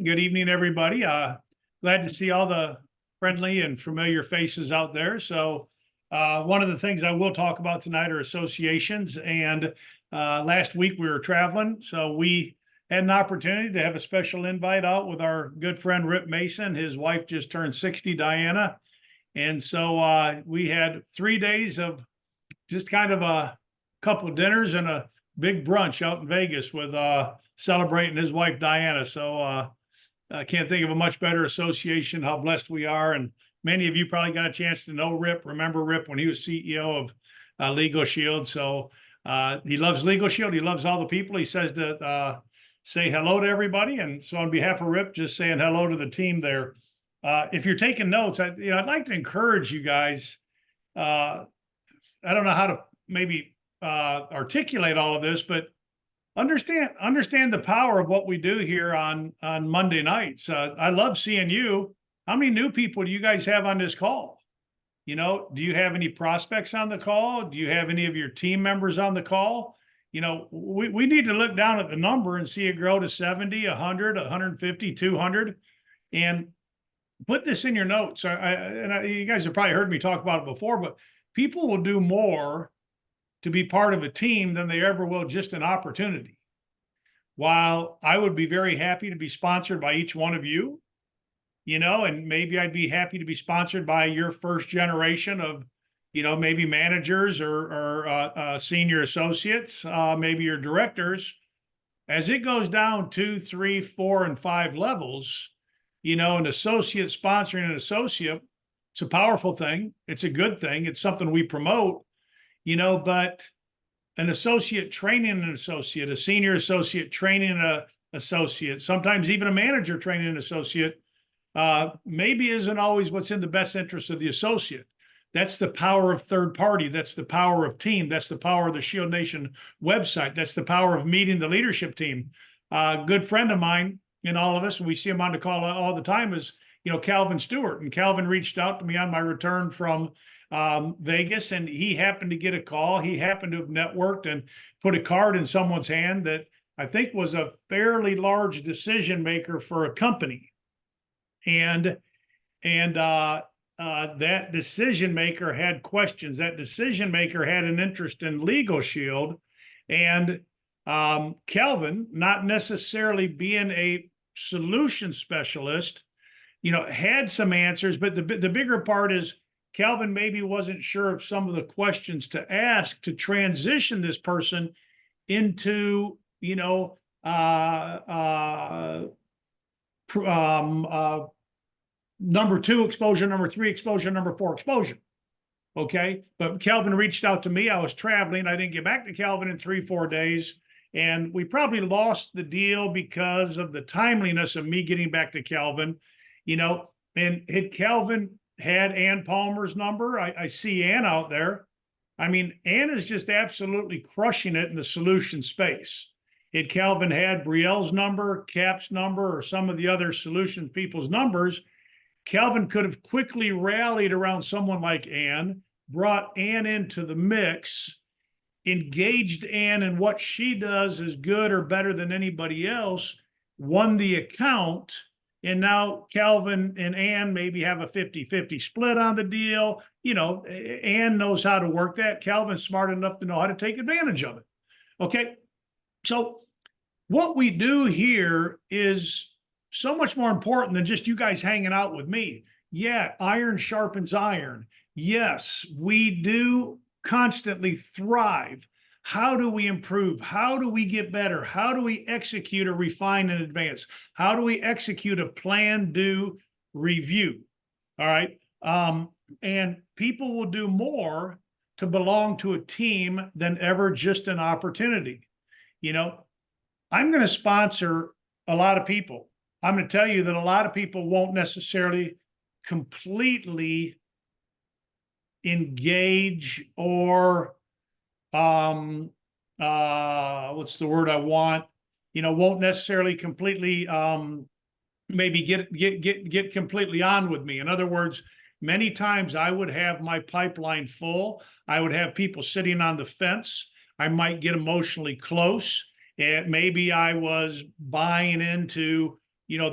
Good evening, everybody. Glad to see all the friendly and familiar faces out there. So, one of the things I will talk about tonight are associations. And last week we were traveling, so we had an opportunity to have a special invite out with our good friend Rip Mason. His wife just turned 60, Diana. And so we had 3 days of just kind of a couple of dinners and a big brunch out in Vegas with celebrating his wife, Diana. So, I can't think of a much better association, how blessed we are. And many of you probably got a chance to know Rip, remember Rip when he was CEO of Legal Shield. So he loves Legal Shield. He loves all the people. He says to say hello to everybody. And so on behalf of Rip, just saying hello to the team there. If you're taking notes, I'd like to encourage you guys. I don't know how to maybe articulate all of this, but understand the power of what we do here on Monday nights. I love seeing you. How many new people do you guys have on this call? Do you have any prospects on the call? Do you have any of your team members on the call? We need to look down at the number and see it grow to 70, 100, 150, 200, and put this in your notes. You guys have probably heard me talk about it before, but people will do more to be part of a team than they ever will just an opportunity. While I would be very happy to be sponsored by each one of you, and maybe I'd be happy to be sponsored by your first generation of, maybe managers or senior associates, maybe your directors. As it goes down 2, 3, 4, and 5 levels, an associate sponsoring an associate, it's a powerful thing. It's a good thing. It's something we promote. But an associate training an associate, a senior associate training an associate, sometimes even a manager training an associate, maybe isn't always what's in the best interest of the associate. That's the power of third party. That's the power of team. That's the power of the Shield Nation website. That's the power of meeting the leadership team. A good friend of mine in all of us, and we see him on the call all the time, is Calvin Stewart. And Calvin reached out to me on my return from Vegas, and he happened to get a call. He happened to have networked and put a card in someone's hand that I think was a fairly large decision maker for a company. And that decision maker had questions. That decision maker had an interest in Legal Shield. And Calvin, not necessarily being a solution specialist, had some answers, but the bigger part is Calvin maybe wasn't sure of some of the questions to ask to transition this person into, number 2 exposure, number 3 exposure, number 4 exposure. Okay. But Calvin reached out to me. I was traveling. I didn't get back to Calvin in 3-4 days. And we probably lost the deal because of the timeliness of me getting back to Calvin, and had Calvin had Ann Palmer's number. I see Ann out there. I mean, Ann is just absolutely crushing it in the solution space. Had Calvin had Brielle's number, Cap's number, or some of the other solutions people's numbers, Calvin could have quickly rallied around someone like Ann, brought Ann into the mix, engaged Ann in what she does is good or better than anybody else, won the account. And now Calvin and Ann maybe have a 50-50 split on the deal. Ann knows how to work that. Calvin's smart enough to know how to take advantage of it. Okay. So what we do here is so much more important than just you guys hanging out with me. Yeah, iron sharpens iron. Yes, we do constantly thrive. How do we improve? How do we get better? How do we execute or refine and advance? How do we execute a plan, do, review? All right. And people will do more to belong to a team than ever just an opportunity. I'm going to sponsor a lot of people. I'm going to tell you that a lot of people won't necessarily completely engage or what's the word I want? Won't necessarily completely maybe get completely on with me. In other words, many times I would have my pipeline full. I would have people sitting on the fence. I might get emotionally close. And maybe I was buying into,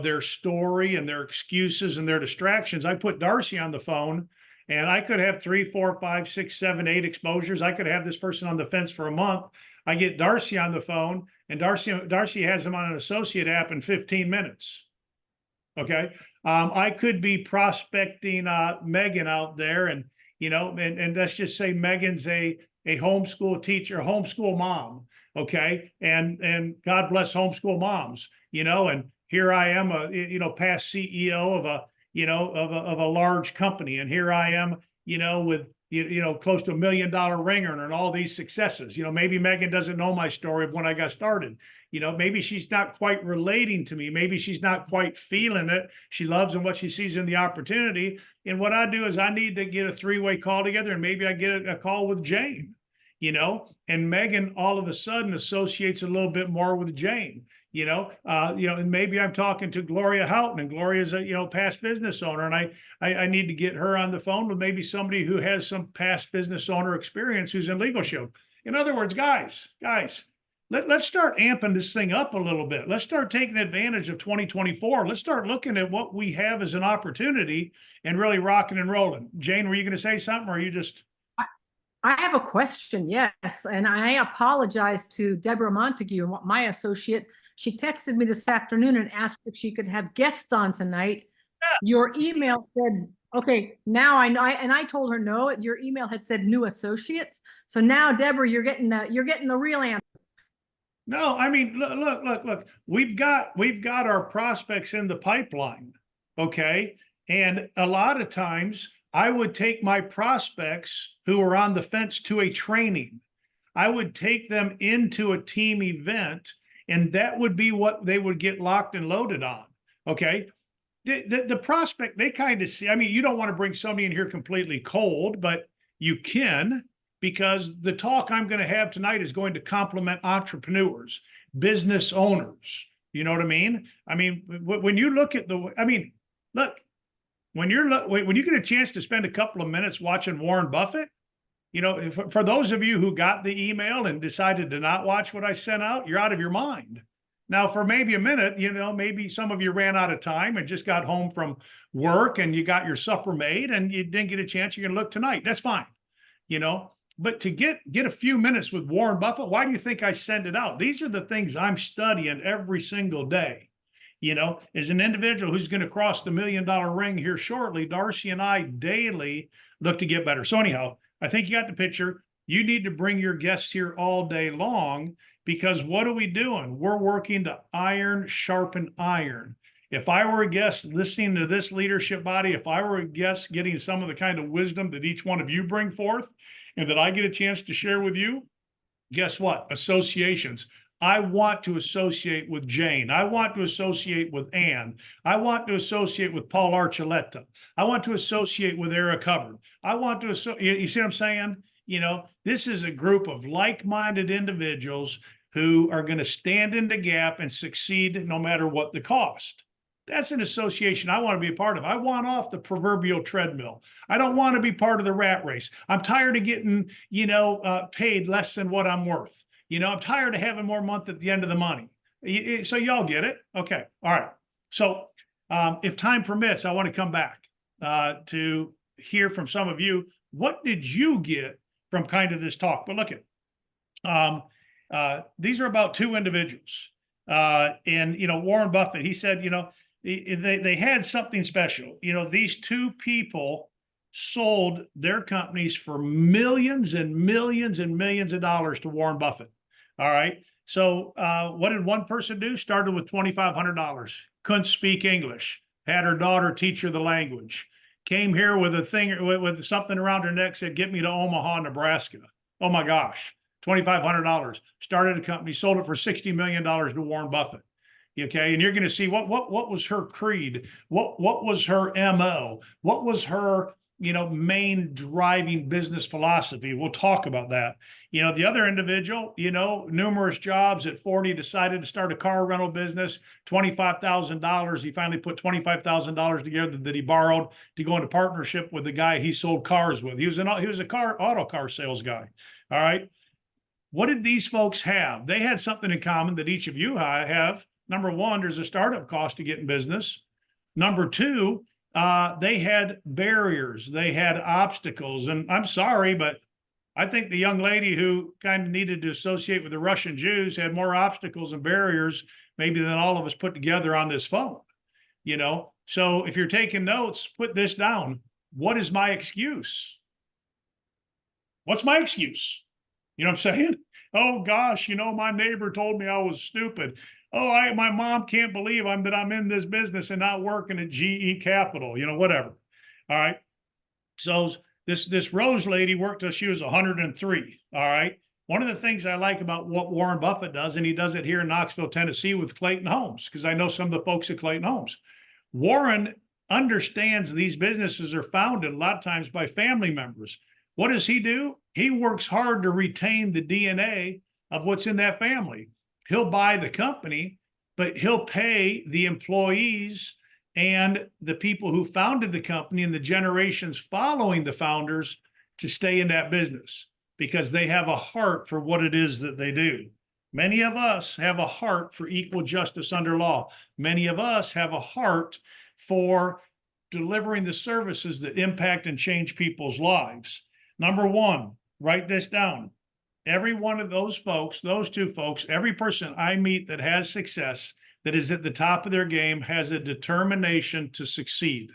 their story and their excuses and their distractions. I put Darcy on the phone, and I could have 3, 4, 5, 6, 7, 8 exposures. I could have this person on the fence for a month. I get Darcy on the phone, and Darcy has him on an associate app in 15 minutes. Okay. I could be prospecting Megan out there, and and let's just say Megan's a homeschool teacher, homeschool mom. Okay. And God bless homeschool moms, and here I am, a past CEO of a large company. And here I am, with close to $1 million ring earner and all these successes. Maybe Megan doesn't know my story of when I got started. Maybe she's not quite relating to me. Maybe she's not quite feeling it. She loves and what she sees in the opportunity. And what I do is I need to get a 3-way call together, and maybe I get a call with Jane, and Megan all of a sudden associates a little bit more with Jane, and maybe I'm talking to Gloria Houghton, and Gloria's a, past business owner, and I need to get her on the phone with maybe somebody who has some past business owner experience who's in leadership. In other words, guys, let's start amping this thing up a little bit. Let's start taking advantage of 2024. Let's start looking at what we have as an opportunity and really rocking and rolling. Jane, were you going to say something, or are you just... I have a question, yes, and I apologize to Deborah Montague, my associate. She texted me this afternoon and asked if she could have guests on tonight. Yes. Your email said, okay, now I know, and I told her no. Your email had said new associates. So now, Deborah, you're getting the real answer. No, I mean, look. We've got our prospects in the pipeline, okay, and a lot of times I would take my prospects who are on the fence to a training. I would take them into a team event, and that would be what they would get locked and loaded on. Okay. The prospect, they kind of see, I mean, you don't want to bring somebody in here completely cold, but you can, because the talk I'm going to have tonight is going to complement entrepreneurs, business owners. You know what I mean? I mean, when you look at look, when you get a chance to spend a couple of minutes watching Warren Buffett, for those of you who got the email and decided to not watch what I sent out, you're out of your mind. Now, for maybe a minute, maybe some of you ran out of time and just got home from work and you got your supper made and you didn't get a chance. You're going to look tonight. That's fine. But to get a few minutes with Warren Buffett, why do you think I send it out? These are the things I'm studying every single day. As an individual who's going to cross the $1 million ring here shortly, Darcy and I daily look to get better. So anyhow, I think you got the picture. You need to bring your guests here all day long, because what are we doing? We're working to iron sharpen iron. If I were a guest listening to this leadership body, if I were a guest getting some of the kind of wisdom that each one of you bring forth and that I get a chance to share with you, guess what? Associations. I want to associate with Jane. I want to associate with Ann. I want to associate with Paul Archuleta. I want to associate with Eric Hubbard. I want to you see what I'm saying? This is a group of like-minded individuals who are going to stand in the gap and succeed no matter what the cost. That's an association I want to be a part of. I want off the proverbial treadmill. I don't want to be part of the rat race. I'm tired of getting, paid less than what I'm worth. I'm tired of having more month at the end of the money. So y'all get it? Okay. All right. So if time permits, I want to come back to hear from some of you. What did you get from kind of this talk? But look at, these are about two individuals. And, Warren Buffett, he said, they had something special. These two people sold their companies for millions and millions and millions of dollars to Warren Buffett. All right. So what did one person do? Started with $2,500. Couldn't speak English. Had her daughter teach her the language. Came here with a thing, with something around her neck, said, get me to Omaha, Nebraska. Oh my gosh. $2,500. Started a company, sold it for $60 million to Warren Buffett. Okay. And you're going to see what was her creed? What was her MO? What was her, main driving business philosophy? We'll talk about that. The other individual, numerous jobs at 40, decided to start a car rental business, $25,000. He finally put $25,000 together that he borrowed to go into partnership with the guy he sold cars with. He was a auto car sales guy. All right. What did these folks have? They had something in common that each of you have. Number one, there's a startup cost to get in business. Number two, they had barriers, they had obstacles. And I'm sorry, but I think the young lady who kind of needed to associate with the Russian Jews had more obstacles and barriers maybe than all of us put together on this phone, you know? So if you're taking notes, put this down. What is my excuse? What's my excuse? You know what I'm saying? Oh gosh, my neighbor told me I was stupid. Oh, my mom can't believe I'm in this business and not working at GE Capital, whatever. All right. So this Rose lady worked till she was 103. All right. One of the things I like about what Warren Buffett does, and he does it here in Knoxville, Tennessee with Clayton Homes, because I know some of the folks at Clayton Homes. Warren understands these businesses are founded a lot of times by family members. What does he do? He works hard to retain the DNA of what's in that family. He'll buy the company, but he'll pay the employees and the people who founded the company and the generations following the founders to stay in that business because they have a heart for what it is that they do. Many of us have a heart for equal justice under law. Many of us have a heart for delivering the services that impact and change people's lives. Number one, write this down. Every one of those folks, those two folks, every person I meet that has success, that is at the top of their game, has a determination to succeed.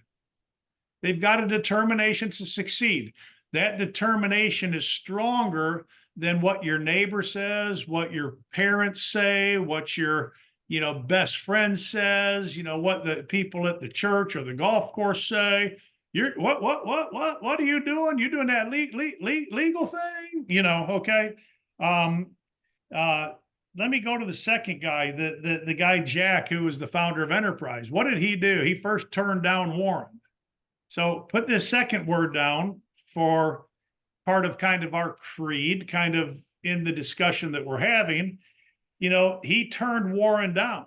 They've got a determination to succeed. That determination is stronger than what your neighbor says, what your parents say, what your best friend says, what the people at the church or the golf course say. You're what are you doing? You're doing that legal thing, okay. Let me go to the second guy, the guy Jack, who was the founder of Enterprise. What did he do? He first turned down Warren. So put this second word down for part of kind of our creed, kind of in the discussion that we're having. He turned Warren down.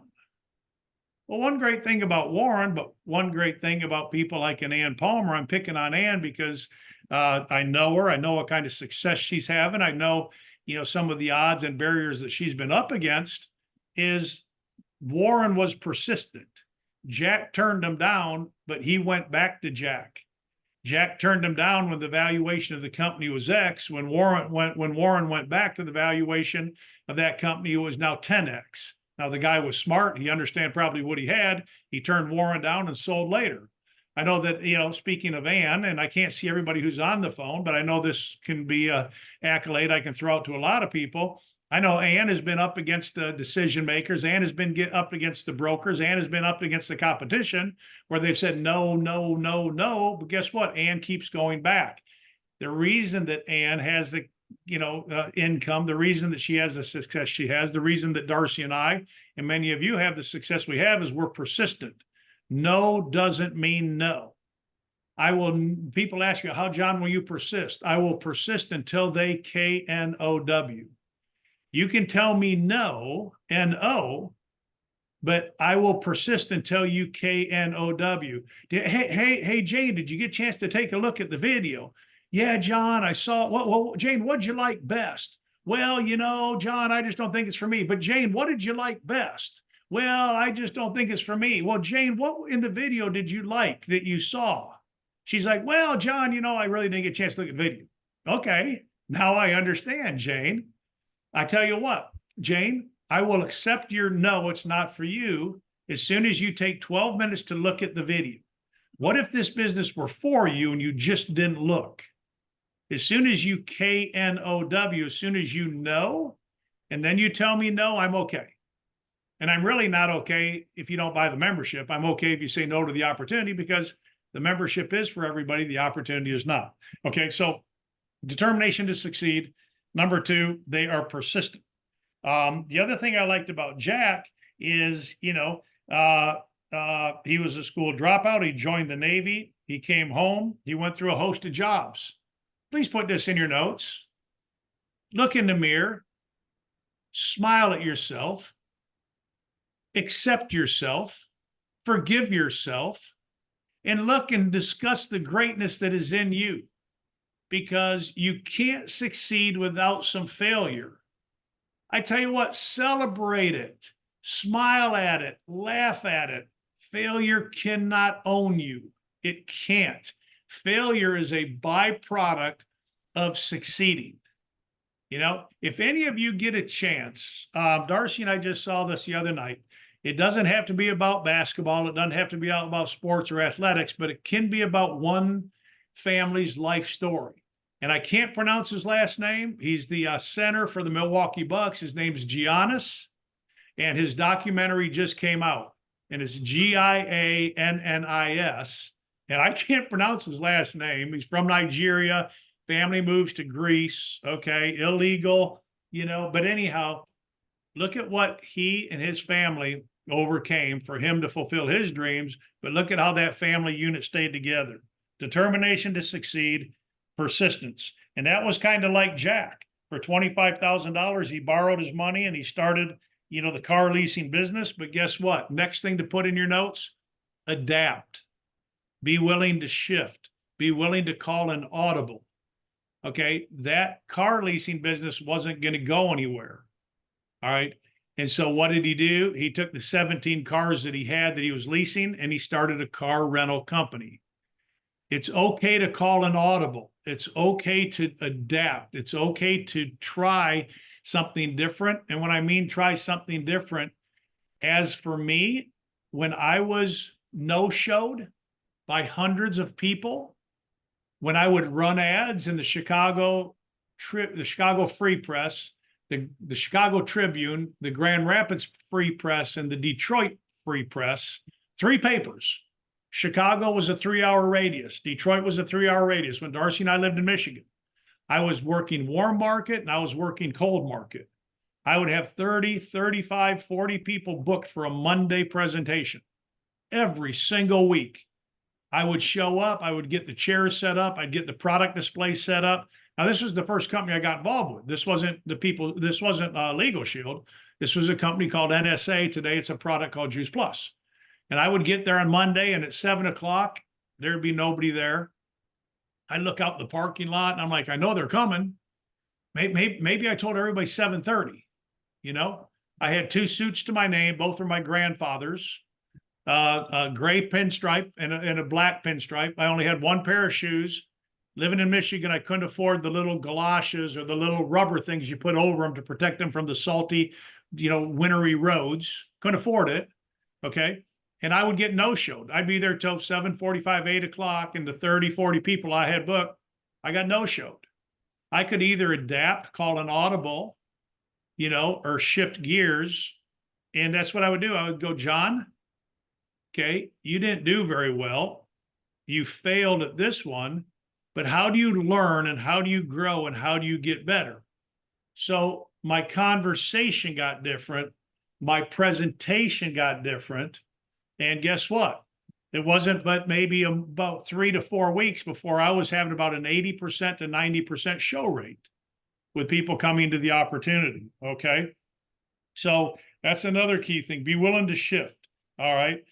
Well, one great thing about Warren, but one great thing about people like an Ann Palmer, I'm picking on Ann because I know her. I know what kind of success she's having. I know, some of the odds and barriers that she's been up against. Is Warren was persistent. Jack turned him down, but he went back to Jack. Jack turned him down when the valuation of the company was X. When Warren went back to the valuation of that company, it was now 10X. Now, the guy was smart. He understood probably what he had. He turned Warren down and sold later. I know that, speaking of Ann, and I can't see everybody who's on the phone, but I know this can be an accolade I can throw out to a lot of people. I know Ann has been up against the decision makers. Ann has been up against the brokers. Ann has been up against the competition where they've said no, no, no, no. But guess what? Ann keeps going back. The reason that Ann has the income, the reason that she has the success she has, the reason that Darcy and I and many of you have the success we have is we're persistent. No doesn't mean no. People ask you, how, John, will you persist? I will persist until they KNOW. You can tell me no, N-O, but I will persist until you KNOW. Hey, Jane, did you get a chance to take a look at the video? Yeah, John, I saw. Well, Jane, what'd you like best? Well, John, I just don't think it's for me. But Jane, what did you like best? Well, I just don't think it's for me. Well, Jane, what in the video did you like that you saw? She's like, well, John, I really didn't get a chance to look at the video. Okay, now I understand, Jane. I tell you what, Jane, I will accept your no, it's not for you, as soon as you take 12 minutes to look at the video. What if this business were for you and you just didn't look? As soon as you KNOW, as soon as you know, and then you tell me no, I'm okay. And I'm really not okay if you don't buy the membership. I'm okay if you say no to the opportunity because the membership is for everybody. The opportunity is not. Okay, so determination to succeed. Number two, they are persistent. The other thing I liked about Jack is, he was a school dropout. He joined the Navy. He came home. He went through a host of jobs. Please put this in your notes. Look in the mirror. Smile at yourself. Accept yourself. Forgive yourself. And look and discuss the greatness that is in you. Because you can't succeed without some failure. I tell you what, celebrate it. Smile at it, laugh at it. Failure cannot own you. It can't. Failure is a byproduct of succeeding. You know, if any of you get a chance, Darcy and I just saw this the other night. It doesn't have to be about basketball. It doesn't have to be about sports or athletics, but it can be about one family's life story. And I can't pronounce his last name. He's the center for the Milwaukee Bucks. His name's Giannis, and his documentary just came out, and it's Giannis. And I can't pronounce his last name. He's from Nigeria. Family moves to Greece. Okay, illegal, you know. But anyhow, look at what he and his family overcame for him to fulfill his dreams. But look at how that family unit stayed together. Determination to succeed, persistence. And that was kind of like Jack. For $25,000, he borrowed his money and he started, you know, the car leasing business. But guess what? Next thing to put in your notes, adapt. Be willing to shift. Be willing to call an audible. Okay, that car leasing business wasn't going to go anywhere. All right. And so what did he do? He took the 17 cars that he had that he was leasing and he started a car rental company. It's okay to call an audible. It's okay to adapt. It's okay to try something different. And when I mean try something different, as for me, when I was no-showed by hundreds of people, when I would run ads in the Chicago Free Press, the Chicago Tribune, the Grand Rapids Free Press, and the Detroit Free Press, 3 papers. Chicago was a 3-hour radius. Detroit was a 3-hour radius. When Darcy and I lived in Michigan, I was working warm market and I was working cold market. I would have 30, 35, 40 people booked for a Monday presentation every single week. I would show up, I would get the chairs set up, I'd get the product display set up. Now, this was the first company I got involved with. This wasn't Legal Shield. This was a company called NSA. Today, it's a product called Juice Plus. And I would get there on Monday, and at 7 o'clock, there'd be nobody there. I look out in the parking lot, and I'm like, I know they're coming. Maybe I told everybody 7:30. You know, I had 2 suits to my name. Both are my grandfather's. A gray pinstripe and a black pinstripe. I only had 1 pair of shoes. Living in Michigan, I couldn't afford the little galoshes or the little rubber things you put over them to protect them from the salty, you know, wintry roads. Couldn't afford it. Okay. And I would get no-showed. I'd be there till 7:45, 8 o'clock, and the 30, 40 people I had booked, I got no-showed. I could either adapt, call an audible, you know, or shift gears. And that's what I would do. I would go, John, okay, you didn't do very well. You failed at this one, but how do you learn and how do you grow and how do you get better? So my conversation got different. My presentation got different. And guess what? It wasn't but maybe about 3 to 4 weeks before I was having about an 80% to 90% show rate with people coming to the opportunity. Okay. So that's another key thing. Be willing to shift. All right.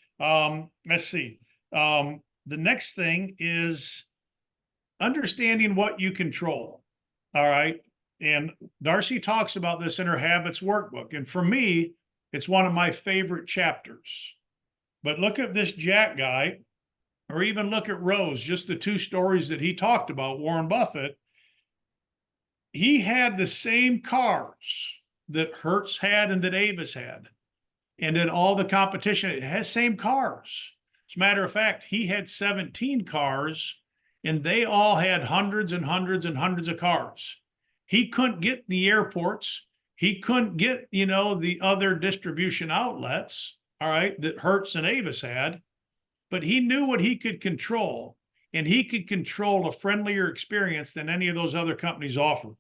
Let's see. The next thing is understanding what you control. All right. And Darcy talks about this in her habits workbook. And for me, it's one of my favorite chapters. But look at this Jack guy, or even look at Rose, just the 2 stories that he talked about, Warren Buffett. He had the same cars that Hertz had and that Avis had. And then all the competition, it has same cars. As a matter of fact, he had 17 cars and they all had hundreds and hundreds and hundreds of cars. He couldn't get the airports. He couldn't get, you know, the other distribution outlets, all right, that Hertz and Avis had, but he knew what he could control, and he could control a friendlier experience than any of those other companies offered,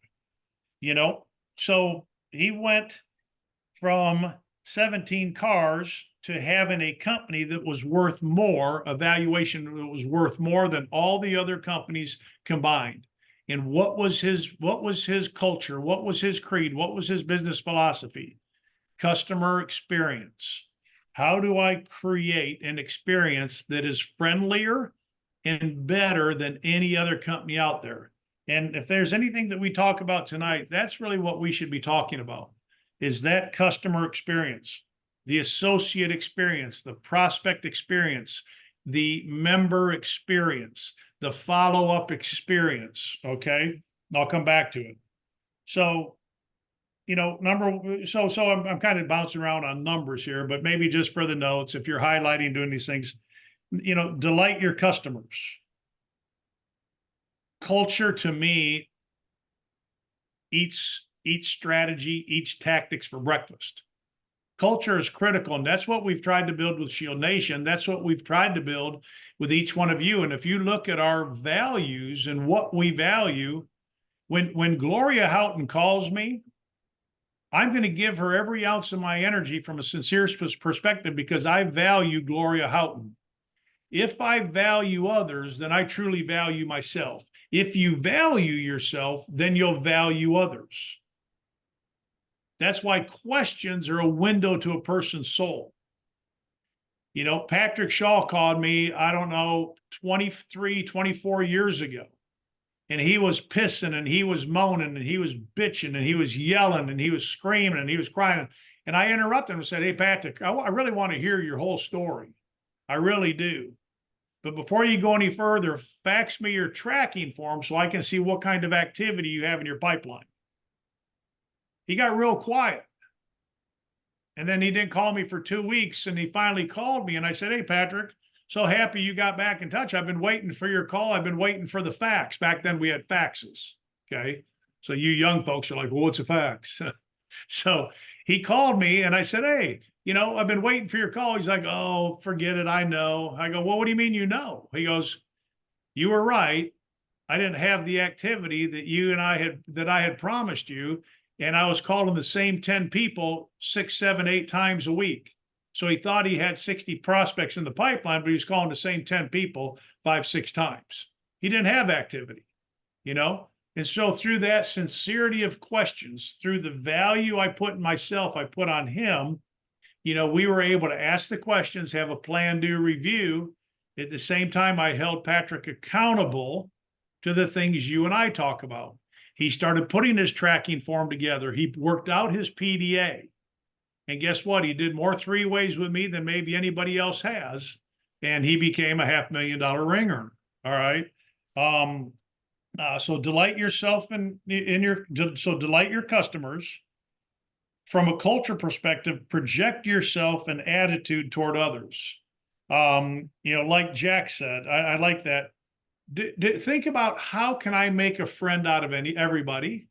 you know? So he went from 17 cars to having a company that was worth more, a valuation that was worth more than all the other companies combined. And what was his culture? What was his creed? What was his business philosophy? Customer experience. How do I create an experience that is friendlier and better than any other company out there? And if there's anything that we talk about tonight, that's really what we should be talking about, is that customer experience. the associate experience, the prospect experience, the member experience, the follow-up experience. Okay. I'll come back to it. So, I'm kind of bouncing around on numbers here, but maybe just for the notes, if you're highlighting, doing these things, delight your customers. Culture to me eats strategy, eats tactics for breakfast. Culture is critical, and that's what we've tried to build with Shield Nation. That's what we've tried to build with each one of you. And if you look at our values and what we value, when Gloria Houghton calls me, I'm going to give her every ounce of my energy from a sincere perspective because I value Gloria Houghton. If I value others, then I truly value myself. If you value yourself, then you'll value others. That's why questions are a window to a person's soul. Patrick Shaw called me, I don't know, 23, 24 years ago. And he was pissing and he was moaning and he was bitching and he was yelling and he was screaming and he was crying. And I interrupted him and said, hey, Patrick, I really want to hear your whole story. I really do. But before you go any further, fax me your tracking form so I can see what kind of activity you have in your pipeline. He got real quiet. And then he didn't call me for 2 weeks. And he finally called me and I said, hey, Patrick, so happy you got back in touch. I've been waiting for your call. I've been waiting for the fax. Back then we had faxes. Okay. So you young folks are like, well, what's a fax? So he called me and I said, hey, I've been waiting for your call. He's like, oh, forget it. I know. I go, well, what do you mean you know? He goes, you were right. I didn't have the activity that I had promised you. And I was calling the same 10 people 6, 7, 8 times a week. So he thought he had 60 prospects in the pipeline, but he was calling the same 10 people 5, 6 times. He didn't have activity, And so through that sincerity of questions, through the value I put in myself, I put on him, we were able to ask the questions, have a plan, do a review. At the same time, I held Patrick accountable to the things you and I talk about. He started putting his tracking form together. He worked out his PDA. And guess what? He did more 3-ways with me than maybe anybody else has. And he became a $500,000 ring earner. All right. So delight yourself delight your customers. From a culture perspective, project yourself and attitude toward others. Like Jack said, I like that. Think about how can I make a friend out of everybody?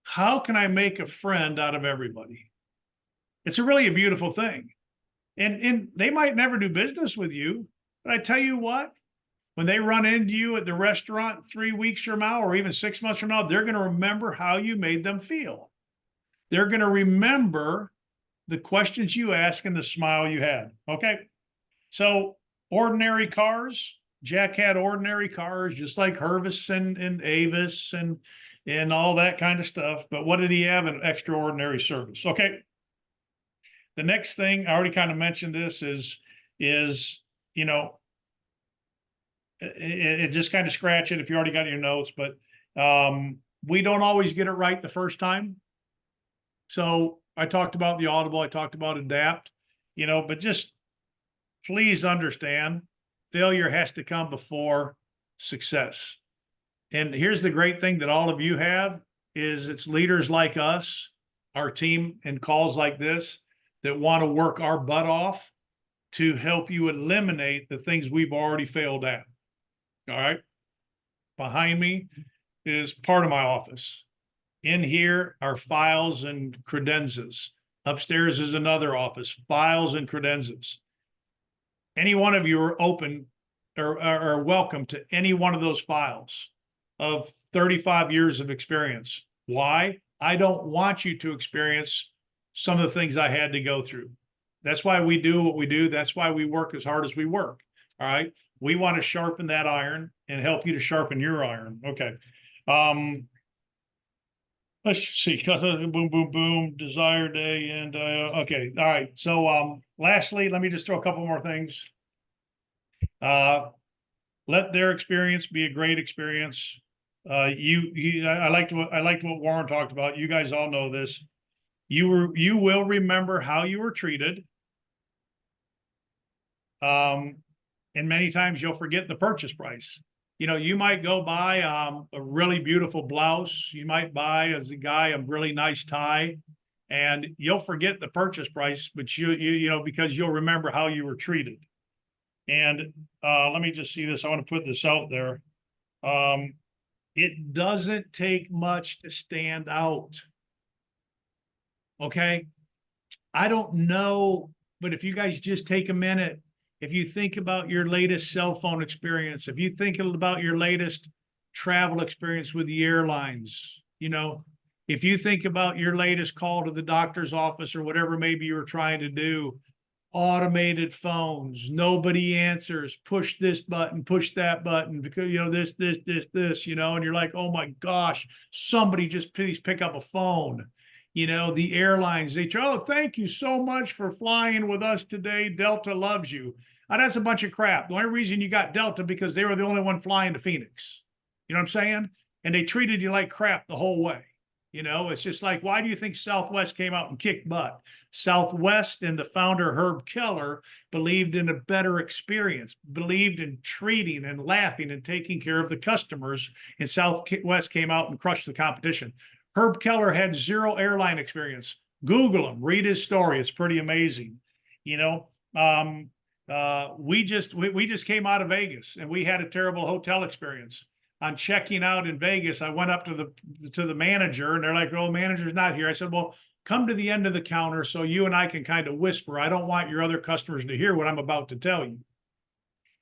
How can I make a friend out of everybody? It's really a beautiful thing. And they might never do business with you, but I tell you what, when they run into you at the restaurant 3 weeks from now, or even 6 months from now, they're going to remember how you made them feel. They're going to remember the questions you asked and the smile you had. Okay. So ordinary cars, Jack had ordinary cars, just like Hervis and Avis and all that kind of stuff. But what did he have? An extraordinary service. Okay. The next thing, I already kind of mentioned this, is it just kind of scratch it if you already got your notes, but we don't always get it right the first time. So I talked about the audible, I talked about adapt, but just please understand, failure has to come before success. And here's the great thing that all of you have is it's leaders like us, our team, and calls like this that want to work our butt off to help you eliminate the things we've already failed at. All right. Behind me is part of my office. In here are files and credenzas. Upstairs is another office, files and credenzas. Any one of you are open or are welcome to any one of those files of 35 years of experience. Why? I don't want you to experience some of the things I had to go through. That's why we do what we do. That's why we work as hard as we work. All right. We want to sharpen that iron and help you to sharpen your iron. Okay. Let's see. Boom, boom, boom. Desire day. And okay. All right. So lastly, let me just throw a couple more things. Let their experience be a great experience. I liked what Warren talked about. You guys all know this. You will remember how you were treated. And many times you'll forget the purchase price. You know, you might go buy a really beautiful blouse. You might buy, as a guy, a really nice tie, and you'll forget the purchase price, but you know, because you'll remember how you were treated. And let me just see this. I want to put this out there. It doesn't take much to stand out. Okay. I don't know, but if you guys just take a minute, if you think about your latest cell phone experience, if you think about your latest travel experience with the airlines, you know, if you think about your latest call to the doctor's office or whatever maybe you were trying to do, automated phones, nobody answers, push this button, push that button, because, you know, this, you know, and you're like, oh my gosh, somebody just please pick up a phone. You know, the airlines, they try, oh, thank you so much for flying with us today. Delta loves you. That's a bunch of crap. The only reason you got Delta because they were the only one flying to Phoenix. You know what I'm saying? And they treated you like crap the whole way. You know, it's just like, why do you think Southwest came out and kicked butt? Southwest and the founder, Herb Keller, believed in a better experience, believed in treating and laughing and taking care of the customers. And Southwest came out and crushed the competition. Herb Keller had zero airline experience. Google him, read his story. It's pretty amazing. You know, we just came out of Vegas and we had a terrible hotel experience. On checking out in Vegas, I went up to the manager and they're like, "Oh, manager's not here." I said, "Well, come to the end of the counter so you and I can kind of whisper. I don't want your other customers to hear what I'm about to tell you."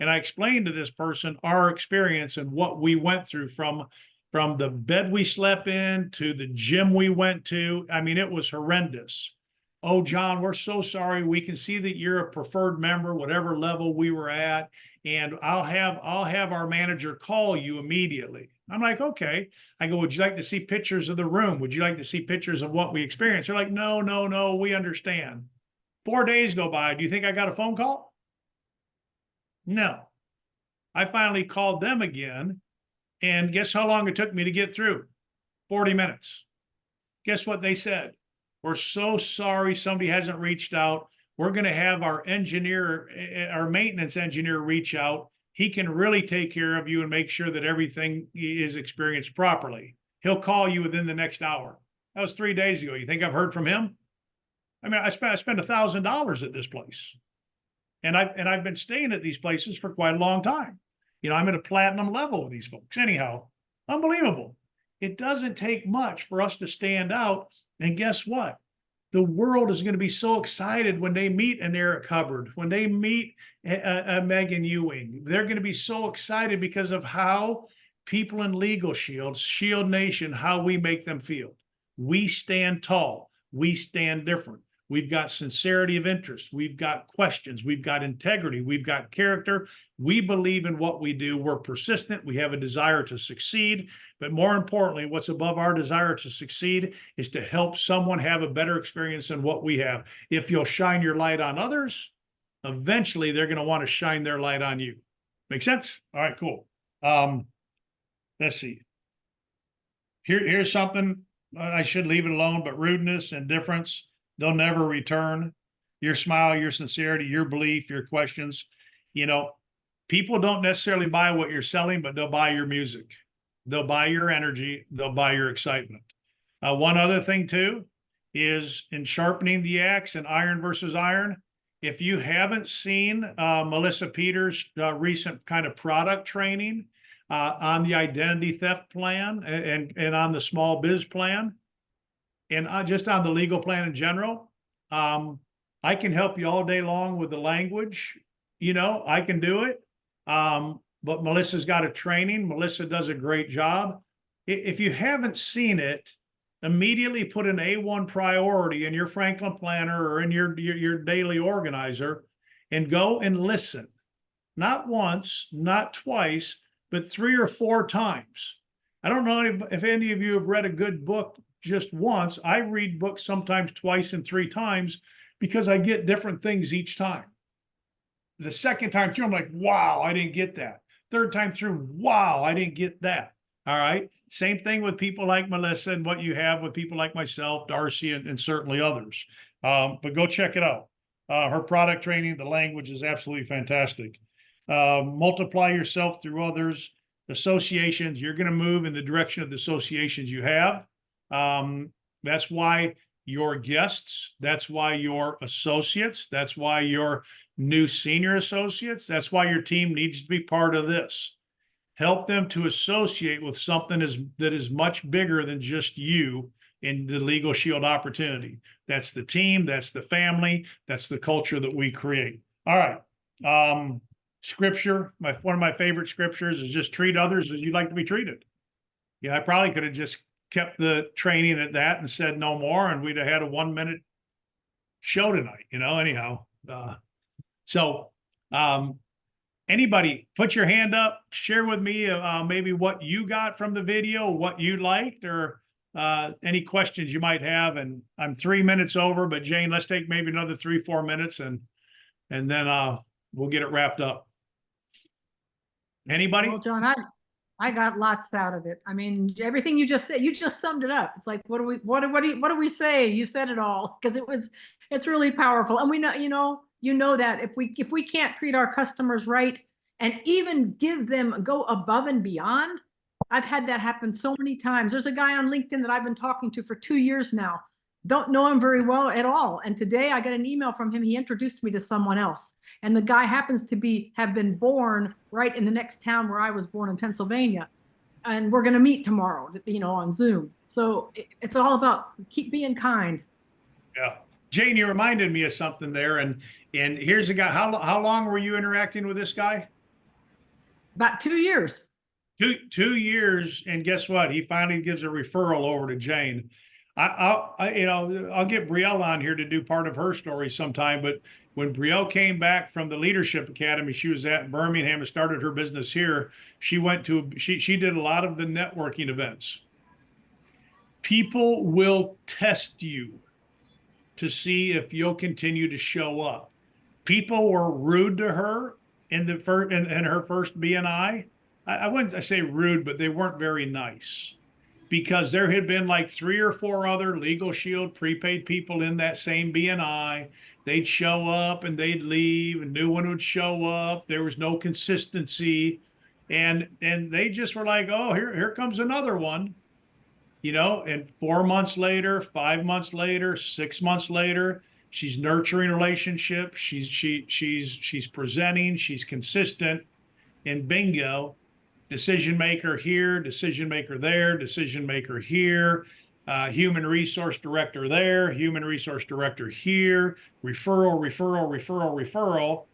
And I explained to this person our experience and what we went through from the bed we slept in to the gym we went to. I mean, it was horrendous. "Oh, John, we're so sorry. We can see that you're a preferred member, whatever level we were at, and I'll have our manager call you immediately." I'm like, "Okay." I go, "Would you like to see pictures of the room? Would you like to see pictures of what we experienced?" They're like, "No, no, no, we understand." 4 days go by. Do you think I got a phone call? No. I finally called them again, and guess how long it took me to get through? 40 minutes. Guess what they said? "We're so sorry somebody hasn't reached out. We're going to have our engineer, our maintenance engineer reach out. He can really take care of you and make sure that everything is experienced properly. He'll call you within the next hour." That was 3 days ago. You think I've heard from him? I mean, I spent $1,000 at this place, and I've been staying at these places for quite a long time. You know, I'm at a platinum level with these folks. Anyhow, unbelievable. It doesn't take much for us to stand out. And guess what? The world is going to be so excited when they meet an Eric Hubbard, when they meet a Megan Ewing. They're going to be so excited because of how people in Legal Shield, Shield Nation, how we make them feel. We stand tall. We stand different. We've got sincerity of interest. We've got questions. We've got integrity. We've got character. We believe in what we do. We're persistent. We have a desire to succeed. But more importantly, what's above our desire to succeed is to help someone have a better experience than what we have. If you'll shine your light on others, eventually they're going to want to shine their light on you. Make sense? All right, cool. Let's see. Here's something. I should leave it alone, but rudeness, indifference, they'll never return. Your smile, your sincerity, your belief, your questions. You know, people don't necessarily buy what you're selling, but they'll buy your music. They'll buy your energy. They'll buy your excitement. One other thing too is in sharpening the axe and iron versus iron. If you haven't seen Melissa Peters' recent kind of product training on the identity theft plan and on the small biz plan, and just on the legal plan in general, I can help you all day long with the language. You know, I can do it. But Melissa's got a training. Melissa does a great job. If you haven't seen it, immediately put an A1 priority in your Franklin Planner or in your daily organizer and go and listen. Not once, not twice, but 3 or 4 times. I don't know if any of you have read a good book just once. I read books sometimes twice and 3 times because I get different things each time. The second time through, I'm like, wow, I didn't get that. Third time through, wow, I didn't get that. All right. Same thing with people like Melissa and what you have with people like myself, Darcy, and certainly others. But go check it out. Her product training, the language is absolutely fantastic. Multiply yourself through others, associations. You're going to move in the direction of the associations you have. That's why your guests, that's why your associates, that's why your new senior associates, that's why your team needs to be part of this. Help them to associate with something that is much bigger than just you in the Legal Shield opportunity. That's the team, that's the family, that's the culture that we create. All right. Scripture, one of my favorite scriptures is just treat others as you'd like to be treated. Yeah, I probably could have just kept the training at that and said no more, and we'd have had a 1-minute show tonight, anyhow. So anybody put your hand up, share with me maybe what you got from the video, what you liked, or any questions you might have. And I'm 3 minutes over, but Jane, let's take maybe another 3-4 minutes and then we'll get it wrapped up. Anybody? Well, John, I got lots out of it. I mean, everything you just said, you just summed it up. It's like, what do we say? You said it all, because it's really powerful. And we know, you know that if we can't treat our customers right and even go above and beyond. I've had that happen so many times. There's a guy on LinkedIn that I've been talking to for 2 years now. Don't know him very well at all. And today I got an email from him. He introduced me to someone else. And the guy happens to have been born right in the next town where I was born in Pennsylvania. And we're going to meet tomorrow, on Zoom. So it's all about keep being kind. Yeah. Jane, you reminded me of something there. And here's a guy. How long were you interacting with this guy? About 2 years. 2 years. And guess what? He finally gives a referral over to Jane. I'll get Brielle on here to do part of her story sometime. But when Brielle came back from the Leadership Academy she was at in Birmingham and started her business here, she did a lot of the networking events. People will test you to see if you'll continue to show up. People were rude to her in her first BNI. I wouldn't say rude, but they weren't very nice, because there had been like 3 or 4 other Legal Shield prepaid people in that same BNI. They'd show up and they'd leave, a new one would show up. There was no consistency. And they just were like, oh, here comes another one. And 4 months later, 5 months later, 6 months later, she's nurturing relationships. She's presenting, she's consistent, and bingo, decision maker here, decision maker there, decision maker here, human resource director there, human resource director here, referral.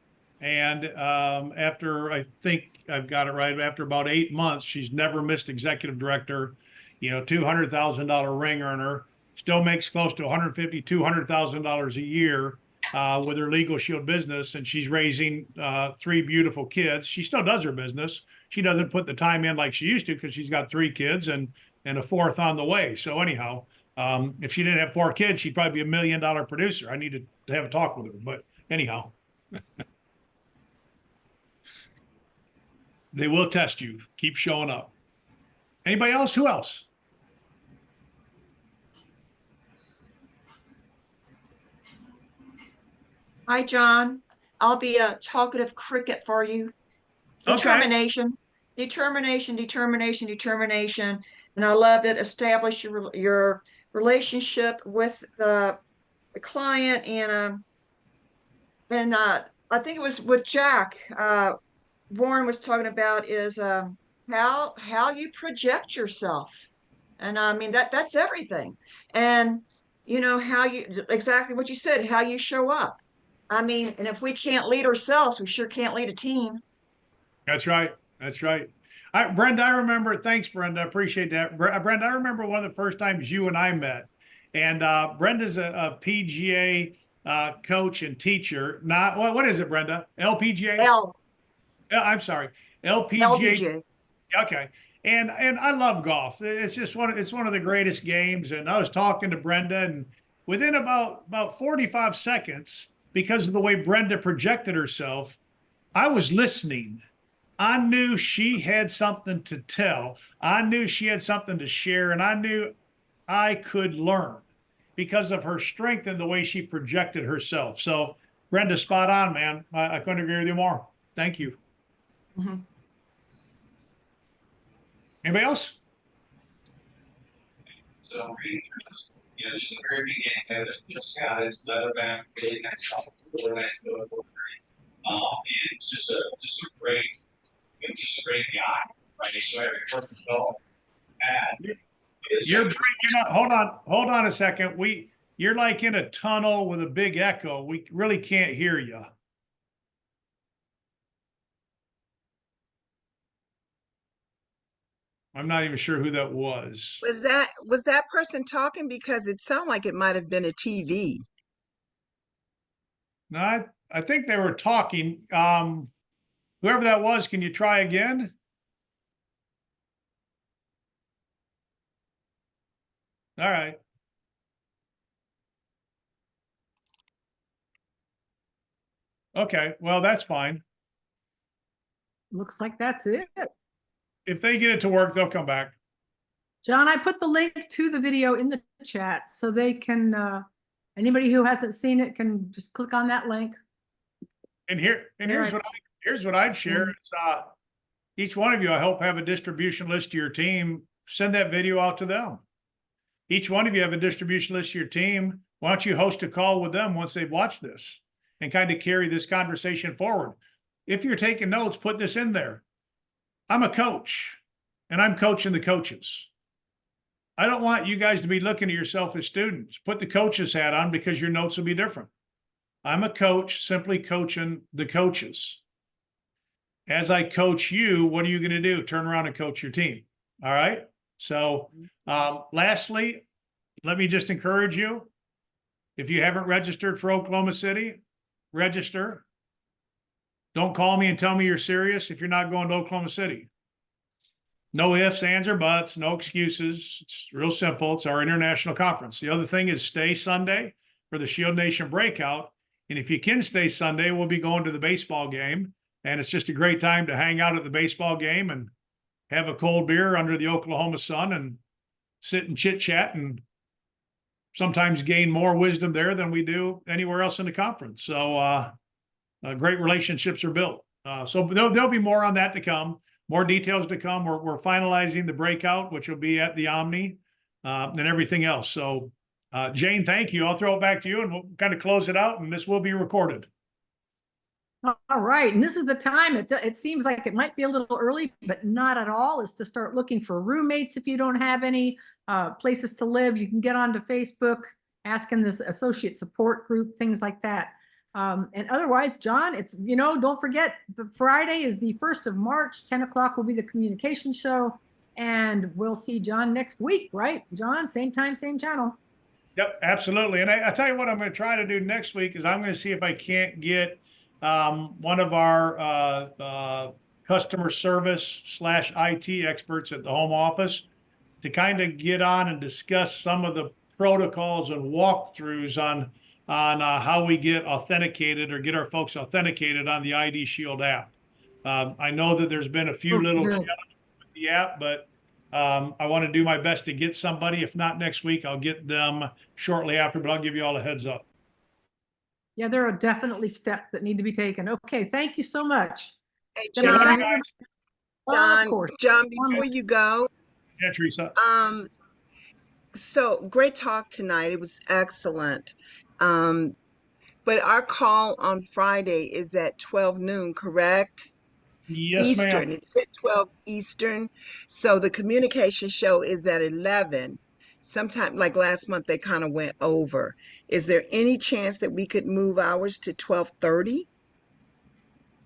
And after, I think I've got it right, after about 8 months, she's never missed executive director, $200,000 ring earner, still makes close to $150,000, $200,000 a year with her Legal Shield business. And she's raising 3 beautiful kids. She still does her business. She doesn't put the time in like she used to, because she's got 3 kids and a 4th on the way. So anyhow, if she didn't have 4 kids, she'd probably be $1 million producer. I need to have a talk with her, but anyhow. They will test you. Keep showing up. Anybody else? Who else? Hi, John. I'll be a talkative cricket for you. Determination, determination, determination, determination. And I love that. Establish your relationship with the client. And I think it was with Jack, Warren was talking about is how you project yourself. And I mean, that's everything. And how you, exactly what you said, how you show up. I mean, and if we can't lead ourselves, we sure can't lead a team. That's right. That's right. Brenda, I remember. Thanks, Brenda. I appreciate that. Brenda, I remember one of the first times you and I met. And Brenda's a PGA coach and teacher. Not what is it, Brenda? LPGA? I'm sorry. LPGA. Okay. And I love golf. It's just one of the greatest games. And I was talking to Brenda, and within about 45 seconds, because of the way Brenda projected herself, I was listening. I knew she had something to tell. I knew she had something to share, and I knew I could learn because of her strength and the way she projected herself. So, Brenda, spot on, man. I couldn't agree with you more. Thank you. Mhm. Anybody else? So, just the very beginning, just got his letter back, really nice shop, really nice logo. And it's just a great guy, right? So every person felt bad. You're breaking up. Hold on a second. You're like in a tunnel with a big echo. We really can't hear you. I'm not even sure who that was. Was that person talking? Because it sounded like it might have been a TV. No, I think they were talking. Whoever that was, can you try again? All right. Okay. Well, that's fine. Looks like that's it. If they get it to work, they'll come back. John, I put the link to the video in the chat so they can, anybody who hasn't seen it can just click on that link. And here's what I'd share is each one of you, I hope, have a distribution list to your team. Send that video out to them. Each one of you have a distribution list to your team. Why don't you host a call with them once they've watched this and kind of carry this conversation forward? If you're taking notes, put this in there. I'm a coach and I'm coaching the coaches. I don't want you guys to be looking at yourself as students. Put the coach's hat on because your notes will be different. I'm a coach simply coaching the coaches. As I coach you, what are you going to do? Turn around and coach your team. All right. So, lastly, let me just encourage you. If you haven't registered for Oklahoma City, register. Don't call me and tell me you're serious if you're not going to Oklahoma City. No ifs, ands, or buts, no excuses. It's real simple. It's our international conference. The other thing is stay Sunday for the Shield Nation breakout. And if you can stay Sunday, we'll be going to the baseball game. And it's just a great time to hang out at the baseball game and have a cold beer under the Oklahoma sun and sit and chit chat and sometimes gain more wisdom there than we do anywhere else in the conference. So great relationships are built. So there'll be more on that to come, more details to come. We're finalizing the breakout, which will be at the Omni and everything else. So Jane, thank you. I'll throw it back to you and we'll kind of close it out, and this will be recorded. All right, and this is the time, it seems like it might be a little early, but not at all, is to start looking for roommates. If you don't have any places to live, you can get onto Facebook, ask in this associate support group, things like that. And otherwise, John, it's, don't forget, the Friday is the 1st of March, 10 o'clock will be the communication show, and we'll see John next week, right? John, same time, same channel. Yep, absolutely. And I tell you what I'm going to try to do next week is I'm going to see if I can't get one of our customer service / IT experts at the home office to kind of get on and discuss some of the protocols and walkthroughs on how we get authenticated or get our folks authenticated on the ID Shield app. I know that there's been a few little challenges with the app, but I want to do my best to get somebody. If not next week, I'll get them shortly after, but I'll give you all a heads up. Yeah, there are definitely steps that need to be taken. Okay, thank you so much. Hey, Good John, night. John, Of course. John, before you go, Yeah, Teresa. so great talk tonight. It was excellent. But our call on Friday is at 12 noon, correct? Yes, Eastern. ma'am. It's at 12 Eastern. So the communication show is at 11. Sometime like last month, they kind of went over. Is there any chance that we could move ours to 12:30?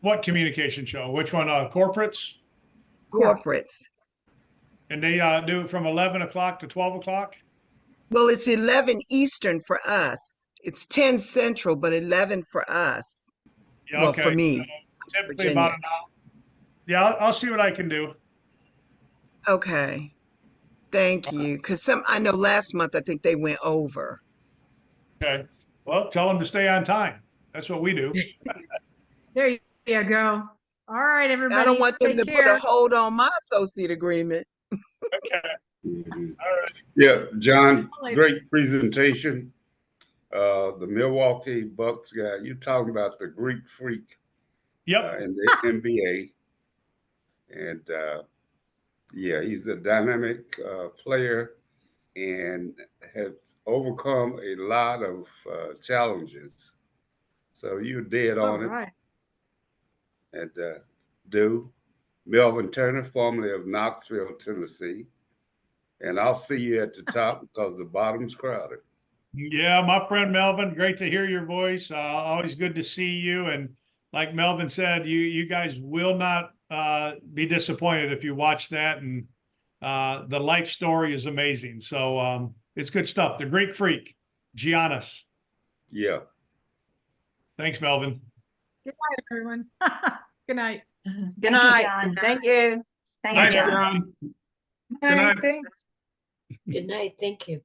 What communication show? Which one? Corporates? Yeah. Corporates. And they do it from 11 o'clock to 12 o'clock? Well, it's 11 Eastern for us. It's 10 Central, but 11 for us. Yeah, Well, okay. for me, Typically Virginia. about an hour. Yeah, I'll see what I can do. Okay. Thank you. Because I know last month, I think they went over. Okay. Well, tell them to stay on time. That's what we do. There you go. All right, everybody. I don't want them take to put care. a hold on my associate agreement. Okay. Mhm. All right. Yeah, John, Later. great presentation. The Milwaukee Bucks guy, you talking about the Greek freak Yep. in the NBA. And yeah, he's a dynamic player and has overcome a lot of challenges. So you're dead All on it. right. And do Melvin Turner, formerly of Knoxville, Tennessee. And I'll see you at the top because the bottom's crowded. Yeah, my friend Melvin, great to hear your voice. Always good to see you. And like Melvin said, you guys will not be disappointed if you watch that. And the life story is amazing. So it's good stuff. The Greek Freak, Giannis. Yeah. Thanks, Melvin. Good night, everyone. Good night. Good Thank you, night. John. Thank you. Thank Thanks, you, John. John. Good night. Thanks. Good night. Thank you.